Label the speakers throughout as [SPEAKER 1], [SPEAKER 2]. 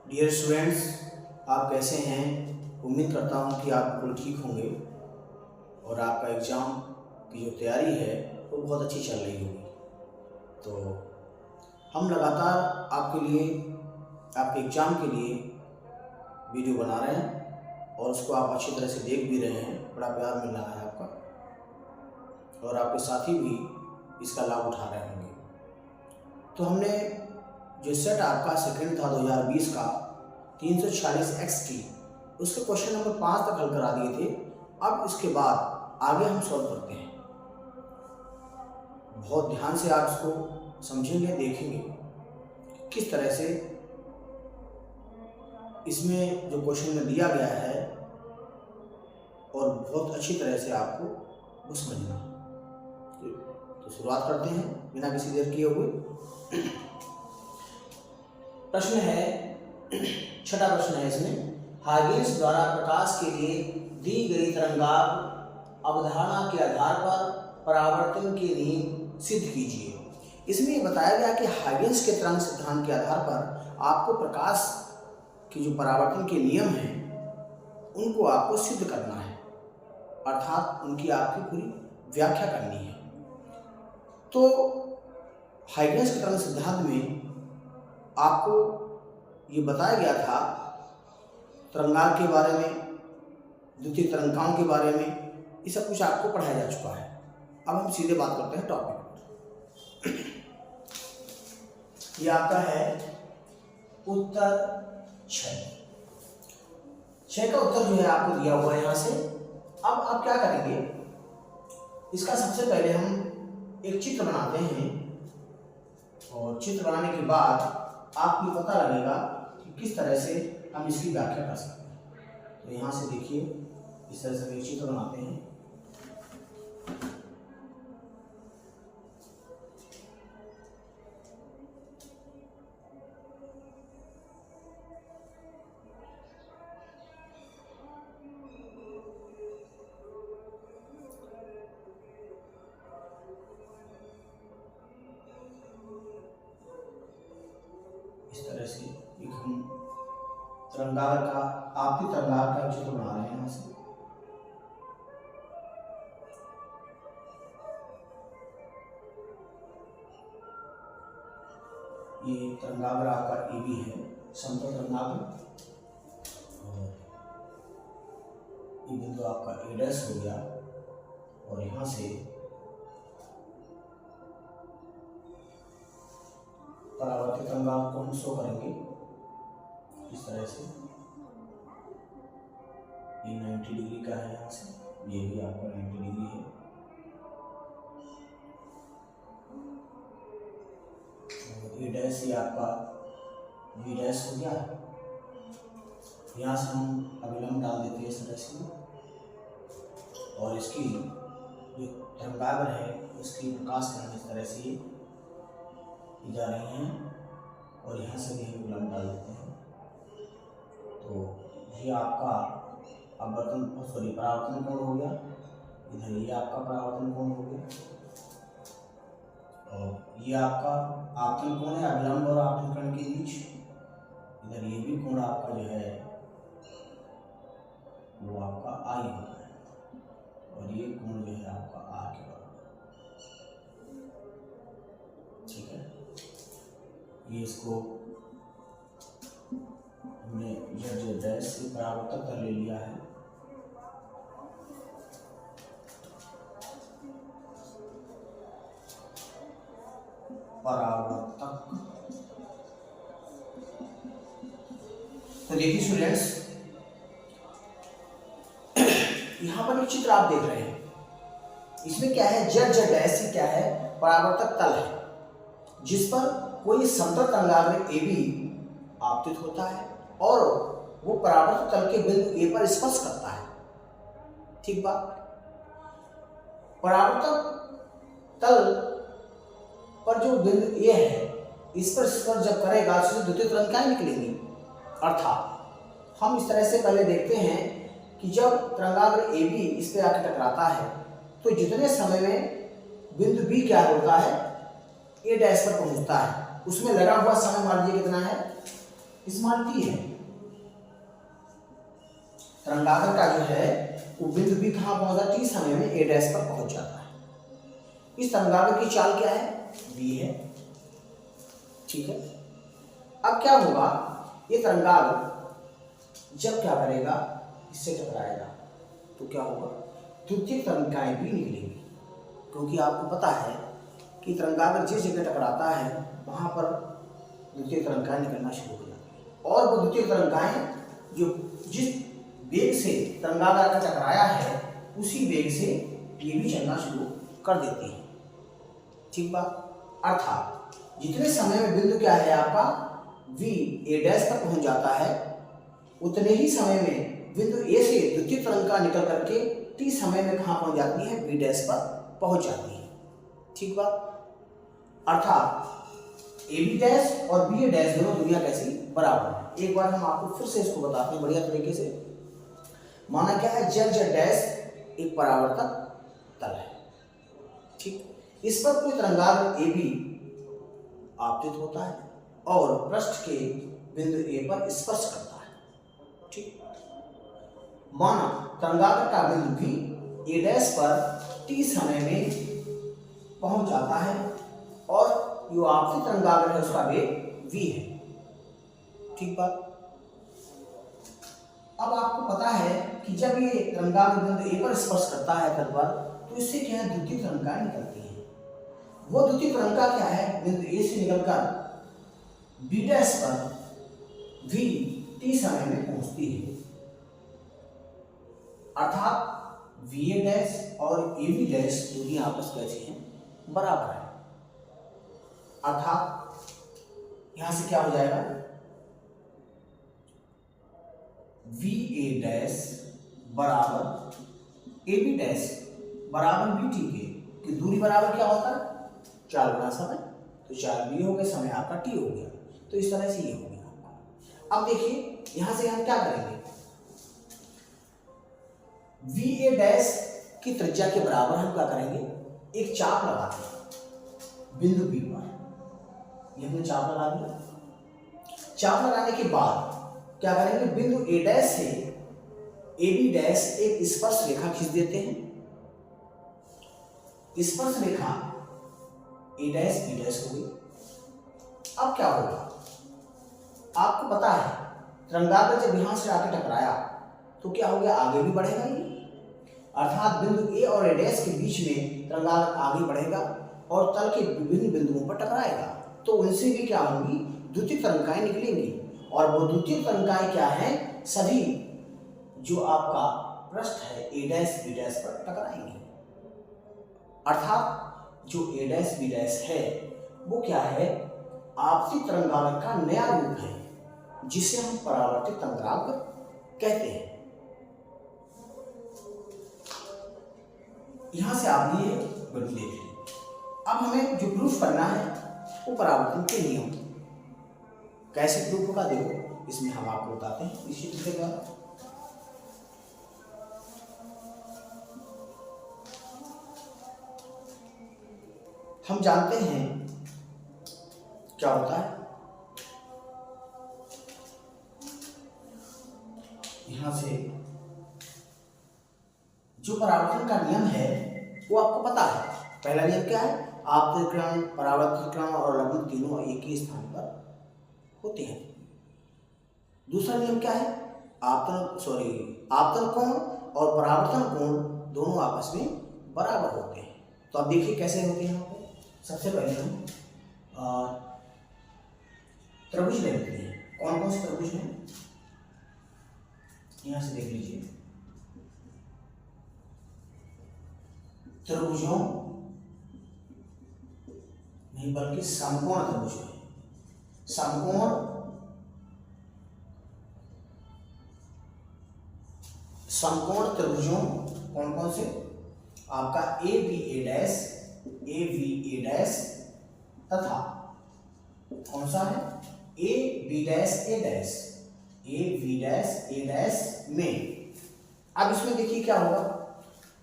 [SPEAKER 1] Dear students, आप कैसे हैं। उम्मीद करता हूं कि आप बिल्कुल ठीक होंगे और आपका एग्ज़ाम की जो तैयारी है वो बहुत अच्छी चल रही होगी। तो हम लगातार आपके लिए, आपके एग्ज़ाम के लिए वीडियो बना रहे हैं और उसको आप अच्छी तरह से देख भी रहे हैं। बड़ा प्यार मिल रहा है आपका और आपके साथी भी इसका लाभ उठा रहे होंगे। तो हमने जो सेट आपका सेकेंड था 2020 का 346x की, उसके क्वेश्चन नंबर 5 तक हल करा दिए थे। अब इसके बाद आगे हम सॉल्व करते हैं। बहुत ध्यान से आप इसको समझेंगे, देखेंगे किस तरह से इसमें जो क्वेश्चन में दिया गया है और बहुत अच्छी तरह से आपको वो समझना है। तो शुरुआत करते हैं बिना किसी देर किए हुए। प्रश्न है, छठा प्रश्न है इसमें, हाइगेंस द्वारा प्रकाश के लिए दी गई तरंगाग्र अवधारणा के आधार पर परावर्तन के नियम सिद्ध कीजिए। इसमें ये बताया गया कि हाइगेंस के तरंग सिद्धांत के आधार पर आपको प्रकाश की जो परावर्तन के नियम हैं उनको आपको सिद्ध करना है, अर्थात उनकी आपकी पूरी व्याख्या करनी है। तो हाइगेंस के तरंग सिद्धांत में आपको ये बताया गया था तरंगाग्र के बारे में, द्वितीय तरंगाओं के बारे में, ये सब कुछ आपको पढ़ाया जा चुका है। अब हम सीधे बात करते हैं टॉपिक पर। ये आपका है उत्तर 6 का उत्तर जो है आपको दिया हुआ है यहाँ से। अब आप क्या करेंगे, इसका सबसे पहले हम एक चित्र बनाते हैं और चित्र बनाने के बाद आपको पता लगेगा कि किस तरह से हम इसकी व्याख्या कर सकते हैं। तो यहाँ से देखिए, इस तरह से एक चित्र बनाते हैं। इस तरह से एक हम तरंगाग्र का, आपकी तरंगाग्र का चित्र बना रहे हैं यहाँ से। ये तरंगाग्र आपका ए बी है, समतल तरंगाग्र, और ये बिंदु आपका ए डैश हो गया और यहाँ से परावर्तित तरंगाग्र को हम शो करेंगे इस तरह से। ये 90 डिग्री का है, यहाँ से ये भी आपका 90 डिग्री है। ए डैश ये आपका बी डैश हो गया। यहाँ से हम अभिलंब डाल देते हैं इस तरह से, और इसकी जो तरंगाग्र है उसकी प्रकाश किरण इस तरह से जा रही हैं और यहाँ से भी हम अभिलंब डाल देते हैं। तो ये आपका परावर्तन कोण हो गया। इधर ये आपका परावर्तन कोण हो गया और ये आपका आपतन कोण है अभिलंब और आपतन कोण के बीच। इधर ये भी कोण आपका जो है वो आपका आई होता है और ये कोण जो है आपका आर के बराबर। ठीक है, ये इसको हमने Z डैश से परावर्तक कर ले लिया है। परावर्तक। तो देखिए स्टूडेंट्स, यहां पर एक चित्र आप देख रहे हैं। इसमें क्या है, Z डैश से क्या है, परावर्तक तल है जिस पर कोई समतल तरंगाग्र ए बी आपतित होता है और वो परावर्तक तल के बिंदु ए पर स्पर्श करता है। ठीक बात। परावर्तक तल पर जो बिंदु ए है इस पर स्पर्श जब करेगा तो द्वितीय तरंगाएं निकलेंगी। अर्थात हम इस तरह से पहले देखते हैं कि जब तरंगाग्र ए बी इस पे आकर टकराता है तो जितने समय में बिंदु बी क्या होता है, ए डैश पर पहुंचता है, उसमें लगा हुआ समय मान लीजिए कितना है, स्मॉल टी है। तरंगागर का जो है वो बिंदु बी कहाँ पहुंचा, टी समय में ए डैश पर पहुंच जाता है। इस तरंगागर की चाल क्या है, बी है। ठीक है, अब क्या होगा, ये तरंगागर जब क्या करेगा, इससे टकराएगा तो क्या होगा, द्वितीय तरंगिकाएं भी निकलेंगी। क्योंकि आपको पता है कि तरंगागर जिस जगह टकराता है वहां पर द्वितीय तरंगिकाएं निकलना शुरू हो जाती है, और वो द्वितीय तरंगिकाएं जो जिस वेग से तरंगागर का टकराया है उसी वेग से ये भी चलना शुरू कर देती है। ठीक बात, अर्थात जितने समय में बिंदु क्या है आपका V A डैश पर पहुंच जाता है, उतने ही समय में बिंदु A से द्वितीय तरंगिका निकल करके T समय में कहाँ पहुंच जाती है, B डैश पर पहुंच जाती है। ठीक बात, अर्थात AB डैश और BA डैश दोनों दुनिया कैसी बराबर है। एक बार हम आपको फिर से इसको बताते हैं बढ़िया तरीके से। माना क्या है, Z डैश एक परावर्तक तल है। ठीक, इस पर कोई तरंगाग्र AB आपतित होता है और पृष्ठ के बिंदु A पर स्पर्श करता है। ठीक, माना तरंगाग्र का बिंदु भी A डैश पर T समय में पहुंच जाता है और जो आपतित तरंगाग्र है उसका वेग V है। ठीक बात, अब आपको पता है कि जब ये तरंगाग्र बिंदु A पर स्पर्श करता है तल पर, तो इससे क्या है, द्वितीय तरंगिकाएं निकलती हैं। वो द्वितीय तरंगिका क्या है, बिंदु A से निकलकर B डैश पर V T समय में पहुंचती है। अर्थात VA डैश और AB डैश दूरी आपस कैसी हैं, बराबर है। अर्थात यहां से क्या हो जाएगा, VA डैश बराबर AB डैश बराबर BT के, कि दूरी बराबर क्या होता है, 4 गुना समय, तो 4 B हो गया, समय आपका T हो गया। तो इस तरह से ये हो गया। अब देखिए यहां से हम क्या करेंगे, VA डैश की त्रिज्या के बराबर हम क्या करेंगे, एक चाप लगाते हैं बिंदु B पर। ये हमने चाप लगा दिया। चाप लगाने के बाद क्या करेंगे, बिंदु A डैश से AB डैश एक स्पर्श रेखा खींच देते हैं। स्पर्श रेखा A डैश B डैश हो गई। अब क्या होगा, आपको पता है तरंगाग्र जब यहां से आके टकराया तो क्या हो गया, आगे भी बढ़ेगा ये। अर्थात बिंदु A और A डैश के बीच में तरंगाग्र आगे बढ़ेगा और तल के विभिन्न बिंदुओं पर टकराएगा, तो उनसे भी क्या होंगी, द्वितीय तरंगिकाएं निकलेंगी। और वो द्वितीय तरंगिकाएं क्या है, सभी जो आपका पृष्ठ है A डैश B डैश पर टकराएंगे। अर्थात जो A डैश B डैश है वो क्या है, आपसी तरंगाग्र का नया रूप है, जिसे हम परावर्तित तरंगाग्र कहते हैं। यहां से आपने ये बिंदु देख लिया। अब हमें जो प्रूफ करना है वो परावर्तन के नियम। कैसे प्रूफ होगा देखो, इसमें हम आपको बताते हैं इस चित्र के द्वारा। हम जानते हैं क्या होता है, यहां से जो परावर्तन का नियम है वो आपको पता है। पहला नियम क्या है, आपतित किरण, परावर्तित किरण और लंबन तीनों एक ही स्थान पर होते हैं। दूसरा नियम क्या है, आपतन कोण और परावर्तन कोण दोनों आपस में बराबर होते हैं। तो अब देखिए कैसे होते हैं। सबसे पहले हम त्रिभुज ले लेते हैं। कौन कौन से त्रिभुज हैं, यहां से देख लीजिए। त्रिभुजों नहीं बल्कि समकोण त्रिभुज है। समकोण त्रिभुजों कौन कौन से, आपका ABA डैश, AVA डैश तथा कौन सा है, AB dash A dash, AB dash A dash में। अब इसमें देखिए क्या होगा,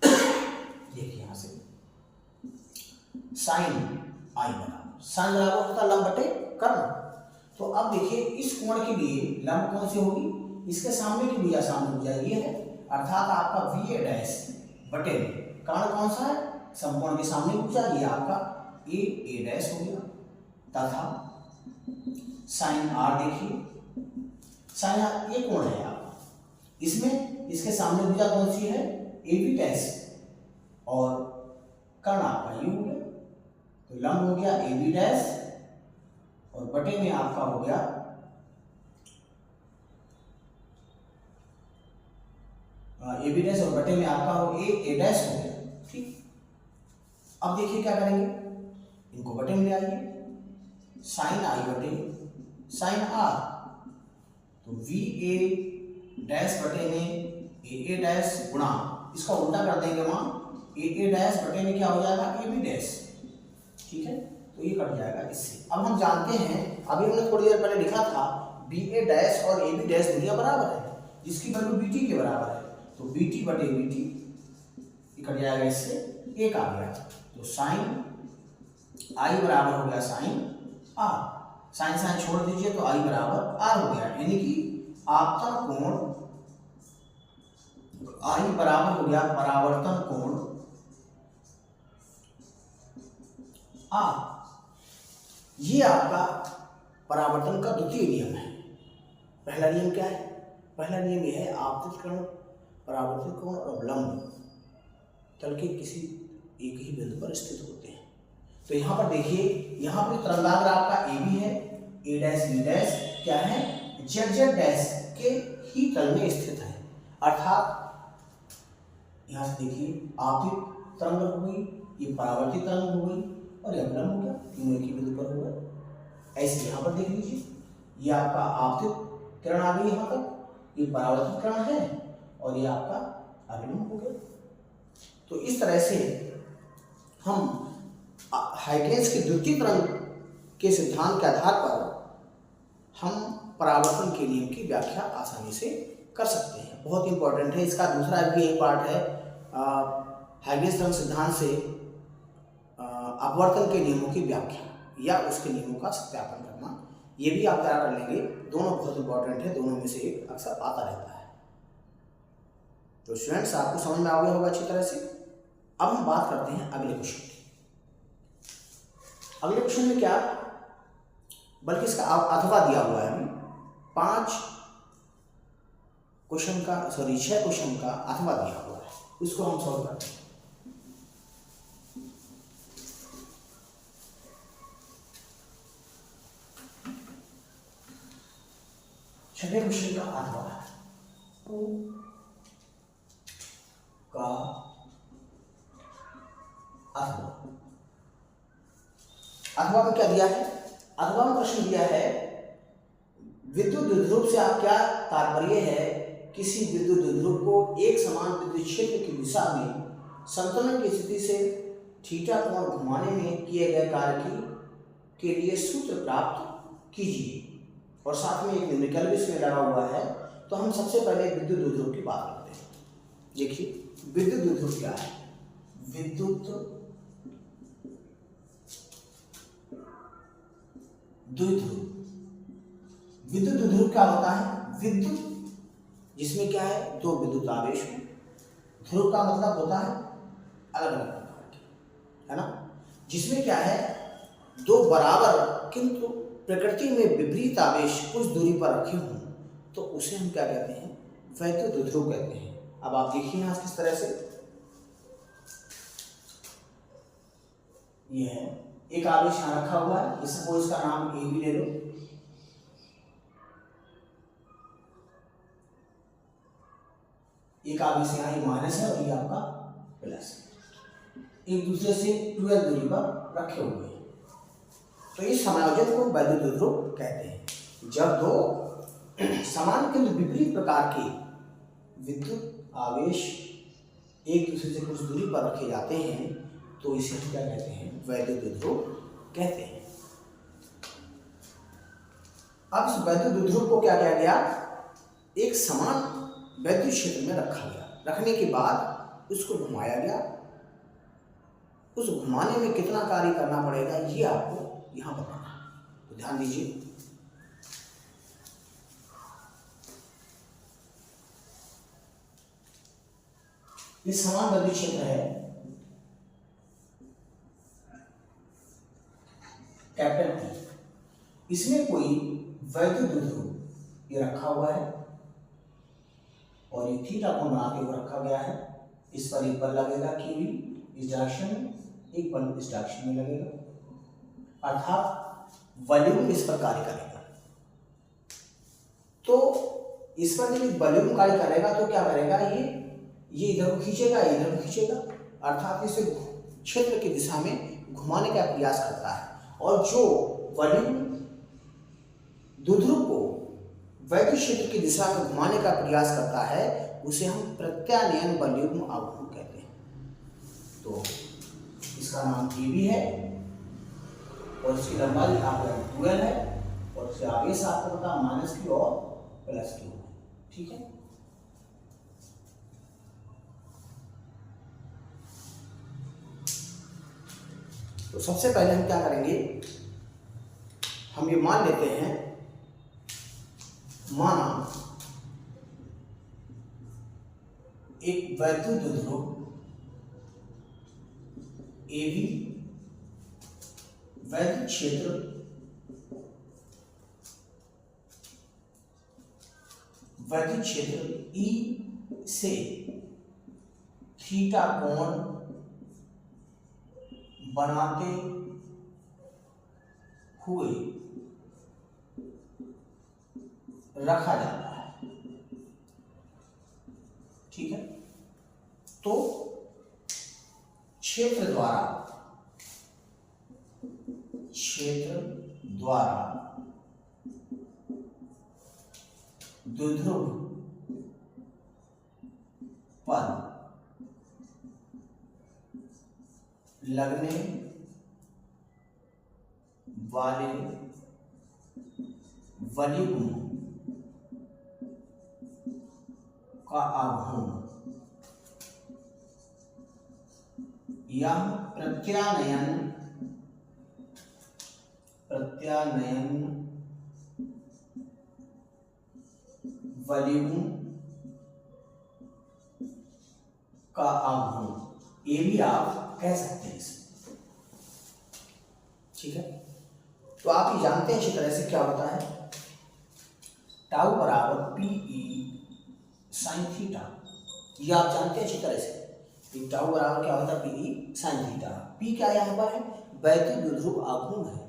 [SPEAKER 1] देखिए यहां से साइन आई बराबर, साइन बराबर होता लंब बटे कर्ण। तो अब देखिए इस कोण के लिए लंब कौन सी होगी, इसके सामने की भुजा सामने भुजा ये है, अर्थात आपका वी ए डैश बटे कर्ण कौन सा है, समकोण के सामने भुजा, ये आपका ए डैश हो गया, तथा साइन आर देखिए, साइन आर ये कोण है आपका, इसमें इसके सामने भुजा कौन सी है, ए बी डैश, और कर्ण आपका ये हो गया, तो लंब हो गया ए बी डैश और बटे में आपका हो गया ए बी डैश और बटे में आपका हो ए डैश हो गया। ठीक, अब देखिए क्या करेंगे, इनको बटे में ले आइए, साइन आई बटे साइन आर, तो वी ए डैश बटे में ए डैश गुणा, इसका उल्टा कर देंगे वहां, ए डैश बटे में क्या हो जाएगा ए बी डैश। ठीक है, तो ये कट जाएगा इससे। अब हम जानते हैं, अभी हमने थोड़ी देर पहले लिखा था बी ए डैश और ए बी डैश दूरियां बराबर है, जिसकी वैल्यू बी टी के बराबर है, तो बी टी बटे बी टी कट जाएगा इससे, एक आ गया, तो साइन आई बराबर हो गया साइन आर, साइन साइन छोड़ दीजिए तो आई बराबर आर हो गया, यानी कि आपतन कोण आई बराबर हो गया परावर्तन कोण आर। ये आपका परावर्तन का द्वितीय नियम है। पहला नियम क्या है, पहला नियम यह है आपतित कोण, परावर्तित कोण और अवलंब तल के किसी एक ही बिंदु पर स्थित होते हैं। तो यहाँ पर देखिए, यहाँ पर तरंगाग्र आपका ए बी है, ए डैश बी डैश क्या है, जेड जेड डैश के ही तल में स्थित है, अर्थात यहाँ से देखिए आपतित तरंग हो गई, ये परावर्तित तरंग हो गई और ये अवलंब हो गया, तीनों एक ही बिंदु पर हो गए। ऐसे यहाँ पर देख लीजिए, ये आपका आपतित किरण आ गई यहाँ तक, ये परावर्तित किरण है और ये आपका अवलंब हो गया। तो इस तरह से हम हाइगेंस के द्वितीय तरंग के सिद्धांत के आधार पर हम परावर्तन के नियम की व्याख्या आसानी से कर सकते हैं। बहुत इंपॉर्टेंट है, इसका दूसरा भी एक पार्ट है हाइगेंस तरंग सिद्धांत से अपवर्तन के नियमों की व्याख्या या उसके नियमों का सत्यापन करना, ये भी आप तैयार कर लेंगे। दोनों बहुत इंपॉर्टेंट है, दोनों में से एक अक्सर आता रहता है। तो स्टूडेंट्स आपको समझ में आ गया होगा अच्छी तरह से। अब हम बात करते हैं अगले क्वेश्चन की। अगले क्वेश्चन में क्या, बल्कि इसका अथवा दिया हुआ है, 5 क्वेश्चन का 6 क्वेश्चन का अथवा दिया हुआ है, उसको हम सॉल्व करते हैं। छठे क्वेश्चन का अथवा का अथवा में क्या दिया है, अथवा में प्रश्न दिया है विद्युत द्विध्रुव से आप क्या तात्पर्य है, किसी विद्युत द्विध्रुव को एक समान विद्युत क्षेत्र की दिशा में संतुलन की स्थिति से थीटा कोण घुमाने में किए गए कार्य के लिए सूत्र प्राप्त कीजिए, और साथ में एक न्यूमेरिकल भी इसमें लगा हुआ है। तो हम सबसे पहले विद्युत द्विध्रुव की बात करते हैं। देखिए विद्युत द्विध्रुव क्या है, विद्युत द्विध्रुव, विद्युत द्विध्रुव क्या होता है, विद्युत जिसमें क्या है, 2 विद्युत आवेश हो, ध्रुव का मतलब होता है अलग अलग प्रकार के, है ना, जिसमें क्या है 2 बराबर किंतु प्रकृति में विपरीत आवेश कुछ दूरी पर रखे हों, तो उसे हम क्या कहते हैं, वैद्युत द्विध्रुव कहते हैं। अब आप देखिए यहाँ किस तरह से, ये है एक आवेश यहाँ रखा हुआ है, इस सपोज इसका नाम ए बी ले लो, एक आवेश यहाँ ये माइनस है और ये आपका प्लस, एक दूसरे से 12 दूरी पर रखे हुए हैं। तो इस समायोजन को वैद्युत द्विध्रुव कहते हैं। जब 2 समान किंतु विपरीत प्रकार के विद्युत आवेश एक दूसरे से कुछ दूरी पर रखे जाते हैं, तो इसे हम क्या कहते हैं, वैद्युत द्विध्रुव कहते हैं। अब इस वैद्युत द्विध्रुव को क्या किया गया, एक समान वैद्युत क्षेत्र में रखा गया, रखने के बाद उसको घुमाया गया। उस घुमाने में कितना कार्य करना पड़ेगा, ये आपको यहाँ बताना है। तो ध्यान दीजिए, ये समानवर्ती क्षेत्र है कैपिटल P। इसमें कोई वैद्युत द्विध्रुव ये रखा हुआ है और ये थीटा कोण बना के वो रखा गया है। इस पर एक बल लगेगा QE इस डायरेक्शन में, एक बल इस डायरेक्शन में लगेगा, अर्थात वॉल्यूम इस पर कार्य करेगा। तो इस पर जब वॉल्यूम कार्य करेगा तो क्या करेगा, ये इधर को खींचेगा, इधर को खींचेगा, अर्थात इसे क्षेत्र की दिशा में घुमाने का प्रयास करता है। और जो वॉल्यूम द्विध्रुव को वैद्युत क्षेत्र की दिशा में घुमाने का प्रयास करता है उसे हम प्रत्यानयन वॉल्यूम आघूर्ण कहते हैं। तो इसका नाम KB है और इसकी लंबाई आपका 12 है और उसके आगे से आपको पता -Q और +Q है। ठीक है, तो सबसे पहले हम क्या करेंगे, हम ये मान लेते हैं, माना एक वैद्युत द्विध्रुव AB वैद्युत क्षेत्र E से थीटा कोण बनाते हुए रखा जाता है। ठीक है, तो क्षेत्र द्वारा द्विध्रुव पर लगने वाले वॉल्यूम का आघूर्ण या प्रत्यानयन वॉल्यूम का आघूर्ण, ये भी आप कह सकते हैं इसे। ठीक है, तो आप ये जानते हैं अच्छी तरह से क्या होता है, टाउ बराबर PE sin थीटा, ये आप जानते हैं अच्छी तरह से। टाउ बराबर क्या होता है, PE sin थीटा। P क्या यहाँ पर है, वैद्युत द्विध्रुव आघूर्ण है।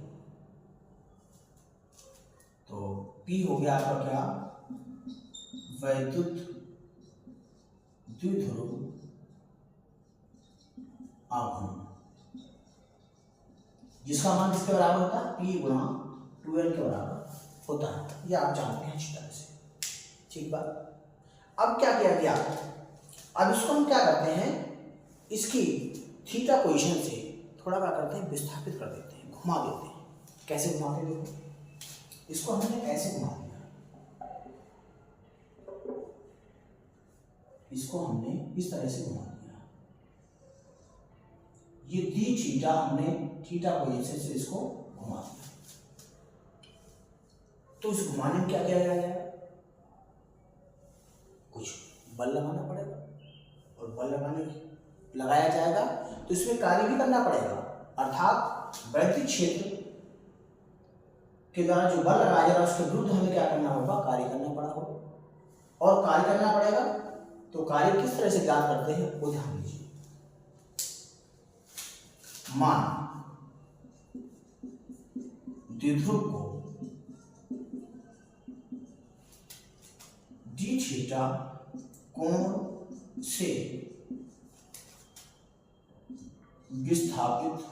[SPEAKER 1] तो P हो गया आपका क्या, वैद्युत द्विध्रुव आघूर्ण, जिसका मान किसके बराबर होता है, P गुणा 12 के बराबर होता है। ये आप जानते हैं अच्छी तरह से। ठीक बात, अब क्या किया गया, अब इसको हम क्या करते हैं, इसकी थीटा पोजीशन से थोड़ा क्या करते हैं, विस्थापित कर देते हैं, घुमा देते हैं। कैसे घुमाते हैं, इसको हमने ऐसे घुमा दिया, इसको हमने इस तरह से घुमा दिया, ये दी थीटा, हमने थीटा पोजीशन से इसको घुमा दिया। तो इस घुमाने में क्या किया जाएगा, कुछ बल लगाना पड़ेगा और बल लगाया जाएगा तो इसमें कार्य भी करना पड़ेगा, अर्थात वैद्युत क्षेत्र के द्वारा जो बल लगाया जाएगा उसके विरुद्ध हमें क्या करना होगा, कार्य करना पड़ा होगा। और कार्य करना पड़ेगा तो कार्य किस तरह से ज्ञात करते हैं वो ध्यान दीजिए। मान द्विध्रुव को डी थीटा कोण से विस्थापित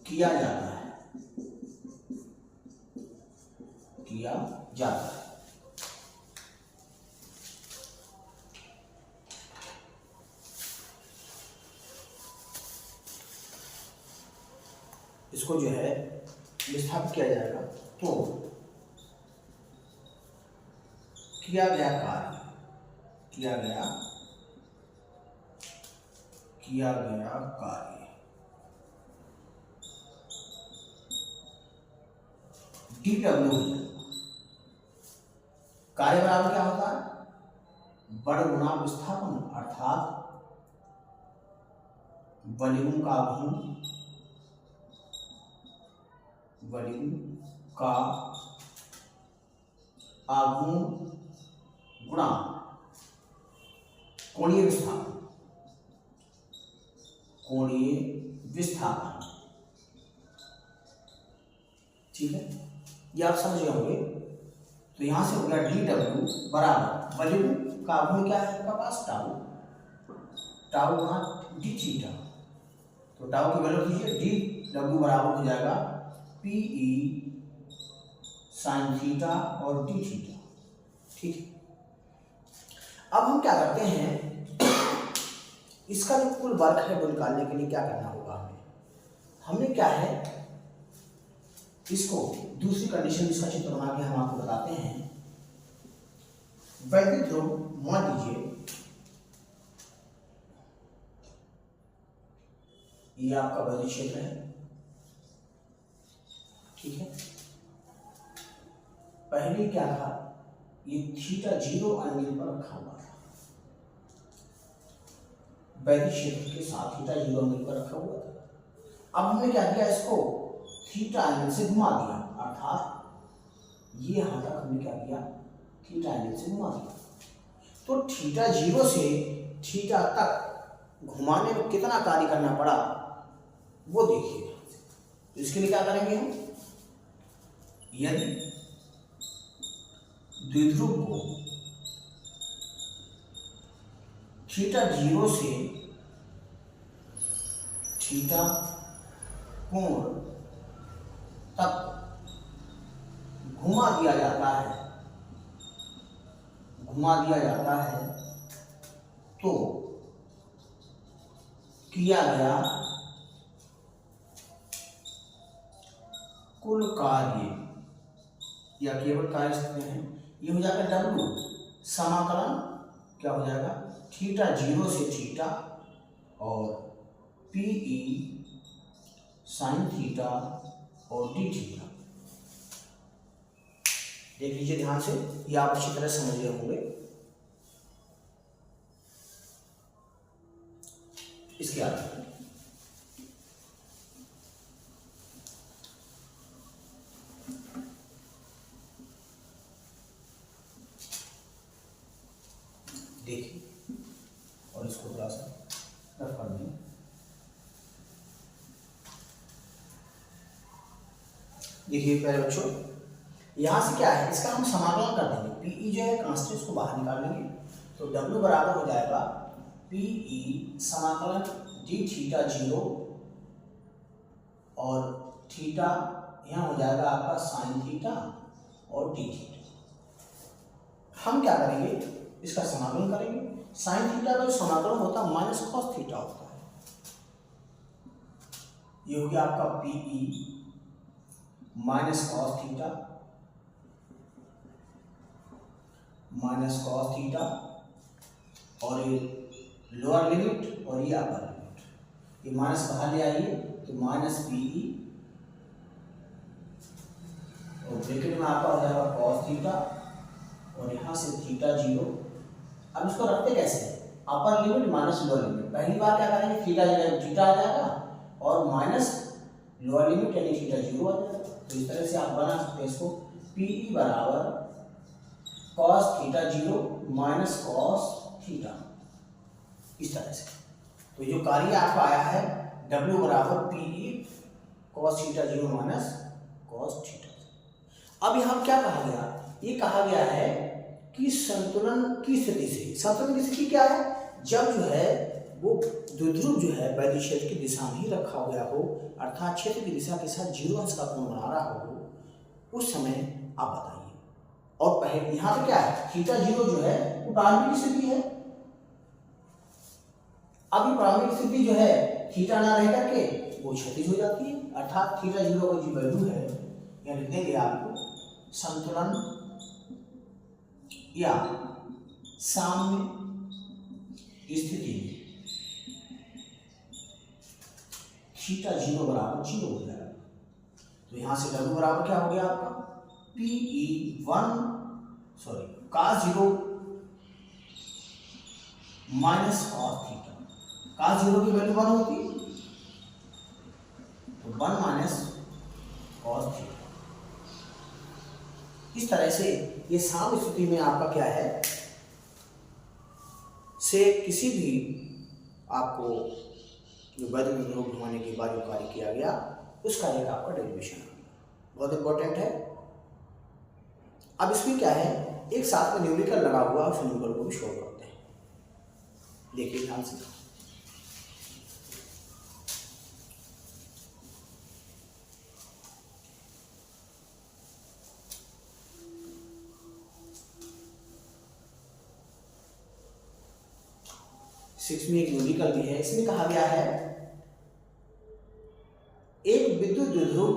[SPEAKER 1] किया जाता है, इसको जो है विस्थापित किया जाएगा। तो किया गया कार्य dw कार्य बराबर क्या होता है, बड़ गुना विस्थापन अर्थात वॉल्यूम का आघूर्ण गुणा कोणीय विस्थापन। ठीक है, ये आप समझ गए होंगे। तो यहां से हो गया डी डब्ल्यू बराबर वॉल्यूम का आघूर्ण क्या है आपका पास, टाउ गुणा डी थीटा। तो टाउ की वैल्यू कीजिए, डी डब्ल्यू बराबर हो जाएगा पीई साइन थीटा और डी थीटा। ठीक है, अब हम क्या करते हैं, इसका जो कुल वर्क है वो निकालने के लिए क्या करना होगा हमने क्या है, इसको दूसरी कंडीशन इसका चित्र बना के हम आपको बताते हैं। वैद्युत ध्रुव मान लीजिए ये आपका वैद्युत क्षेत्र है। ठीक है, पहले क्या था, ये थीटा 0 एंगल पर रखा हुआ था, वैद्युत क्षेत्र के साथ थीटा 0 एंगल पर रखा हुआ था। अब हमने क्या किया, इसको थीटा एंगल से घुमा दिया, अर्थात ये यहां तक हमने क्या किया, थीटा एंगल से घुमा दिया। तो थीटा 0 से थीटा तक घुमाने में कितना कार्य करना पड़ा वो देखिए। तो इसके लिए क्या करेंगे हम, यदि द्विध्रुव को थीटा 0 से थीटा कोण तक घुमा दिया जाता है तो किया गया कुल कार्य या केवल कार्य सकते हैं, ये हो जाएगा डब्ल्यू समाकलन क्या हो जाएगा, थीटा 0 से थीटा और पीई साइन थीटा और डी थीटा। देख लीजिए ध्यान से, ये आप अच्छी तरह समझ गए होंगे। इसके आगे देखिए, और इसको थोड़ा सा रफ कर दें। देखिए पहले बच्चों, यहां से क्या है, इसका हम समाकलन कर देंगे। पीई जो है कांस्टेंट, इसको बाहर निकाल लेंगे। तो डब्ल्यू बराबर हो जाएगा पीई समाकलन डी थीटा 0 और थीटा यहाँ हो जाएगा आपका साइन थीटा और डी थीटा। हम क्या करेंगे, इसका समाकलन करेंगे। साइन थीटा का जो समाकलन होता है माइनस कॉस थीटा होता है। ये हो गया आपका पीई माइनस कॉस थीटा और ये लोअर लिमिट और ये अपर लिमिट, ये माइनस बाहर ले आइए तो माइनस पीई और ब्रैकेट में आपका हो जाएगा कॉस थीटा और यहाँ से थीटा 0। अब इसको रखते कैसे, upper limit minus lower limit. पहली बार क्या करेंगे, थीटा आ जाएगा और माइनस लोअर लिमिट यानी थीटा 0 आ जाएगा। तो इस तरह से आप बना सकते हैं इसको, पीई बराबर cos theta 0 minus cos theta, इस तरह से। तो जो कार्य आपका आया है W बराबर PE cos theta 0 minus cos theta. अब यहाँ क्या कहा गया, ये कहा गया है कि संतुलन की स्थिति से, संतुलन की स्थिति क्या है, जब जो है वो द्विध्रुव जो है वैद्युत क्षेत्र की दिशा में ही रखा हुआ हो, अर्थात क्षेत्र की दिशा के साथ 0 अंश का कोण बना रहा हो, उस समय आप बताइए। और पहले यहाँ पे क्या है, थीटा 0 जो है वो प्रारंभिक स्थिति है। अभी प्रारंभिक स्थिति जो है थीटा ना रह करके वो क्षैतिज हो जाती है, अर्थात थीटा 0 का जो वैल्यू है या लिख देंगे आपको संतुलन या साम्य स्थिति में थीटा 0 बराबर 0 हो जाएगा। तो यहां से W बराबर क्या हो गया आपका, PE cos 0 minus cos theta. Cos zero की वैल्यू 1 होती है, तो 1 माइनस कॉस थीटा। इस तरह से ये साम स्थिति में आपका क्या है, से किसी भी आपको जो वैध विभव घुमाने के बाद जो कार्य किया गया उसका एक आपका डेरिवेशन आ गया, बहुत इंपॉर्टेंट है। अब इसमें क्या है, एक साथ में न्यूमेरिकल लगा हुआ, उस न्यूमेरिकल को भी शो करते हैं, देखिए ध्यान से। में एक न्यूमेरिकल भी है, इसमें कहा गया है एक विद्युत द्विध्रुव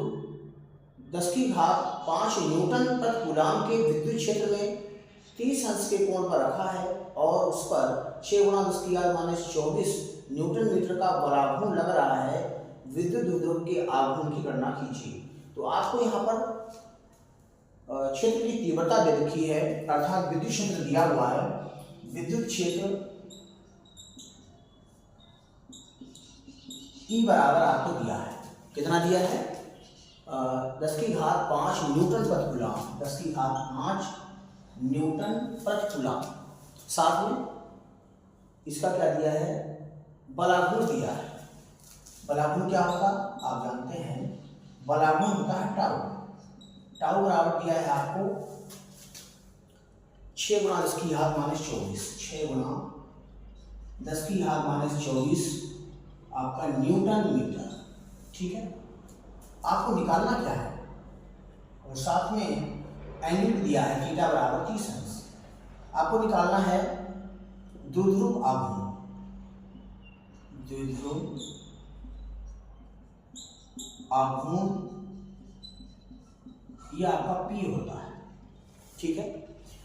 [SPEAKER 1] 10⁵ न्यूटन प्रति कूलम के विद्युत क्षेत्र में 30 अंश के कोण पर रखा है और उस पर 6 × 10⁻24 न्यूटन मीटर का बलाघूर्ण लग रहा है। विद्युत द्विध्रुव के आघूर्ण की गणना कीजिए। तो आपको यहाँ पर क्षेत्र की तीव्रता दे रखी है, अर्थात विद्युत क्षेत्र दिया हुआ है। विद्युत क्षेत्र E बराबर आपको दिया है, कितना दिया है, 10⁵ न्यूटन प्रति कूलम, 10⁵ न्यूटन प्रति कूलम। साथ में इसका क्या दिया है, बलाघूर्ण दिया है। बलाघूर्ण क्या होगा आप जानते हैं, बलाघूर्ण होता है टाउ। टाउ बराबर दिया है आपको 6 × 10⁻24, 6 × 10⁻24 आपका न्यूटन मीटर, ठीक है। आपको निकालना क्या है, और साथ में एंगल दिया है थीटा बराबर 30 अंश। आपको निकालना है द्विध्रुव आघूर्ण, द्विध्रुव आघूर्ण ये आपका P होता है, ठीक है।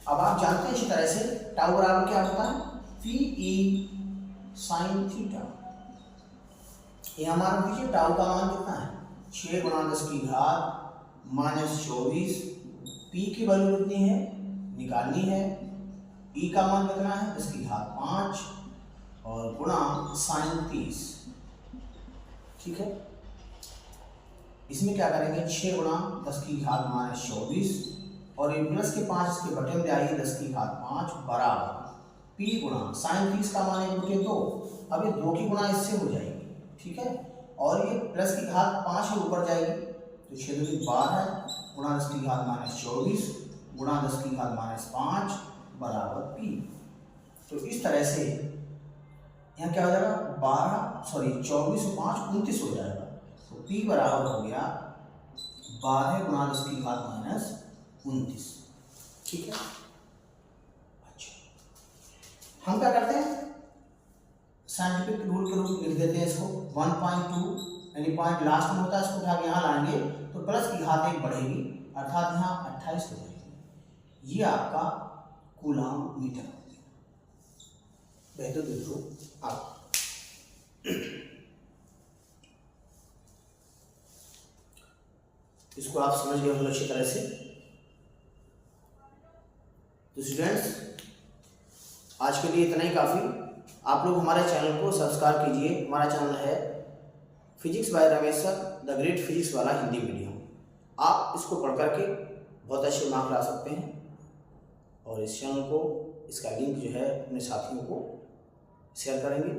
[SPEAKER 1] अब आप जानते हैं इसी तरह से टाउ बराबर क्या होता है, PE sin थीटा। यहाँ मान दीजिए टाउ का मान कितना है, 6 × 10⁻24। P की वैल्यू कितनी है निकालनी है, E का मान कितना है 10⁵ और गुणा sin 30, ठीक है। इसमें क्या करेंगे 6 × 10⁻24 और ये प्लस के 5 इसके बटे में जाइए 10⁵ बराबर P गुणा sin 30 का मान 1/2। अब ये 2 की गुणा इससे हो जाएगी, ठीक है, और ये प्लस की घात 5 के ऊपर जाएगी, तो 6 × 12 गुणा 10⁻24 गुणा 10⁻5 बराबर P। तो इस तरह से यहाँ क्या हो जाएगा 24 और 5 29 हो जाएगा। तो P बराबर हो गया 12 × 10⁻29, ठीक है। अच्छा, हम क्या करते हैं साइंटिफिक रूल के रूप में लिख देते हैं इसको 1.2, यानी पॉइंट लास्ट में होता है, इसको उठा के यहाँ लाएंगे तो प्लस की घात 1 बढ़ेगी, अर्थात यहाँ 28 हो जाएगी। ये आपका कूलम मीटर हो गया, बेहतर द्विध्रुव आप। इसको आप समझ गए होंगे अच्छी तरह से। तो स्टूडेंट्स आज के लिए इतना ही काफ़ी। आप लोग हमारे चैनल को सब्सक्राइब कीजिए। हमारा चैनल है physics bye Ramesh sir, the great physics वाला हिंदी मीडियम। आप इसको पढ़ करके बहुत अच्छे मार्क ला सकते हैं और इस चैनल को, इसका लिंक जो है अपने साथियों को शेयर करेंगे।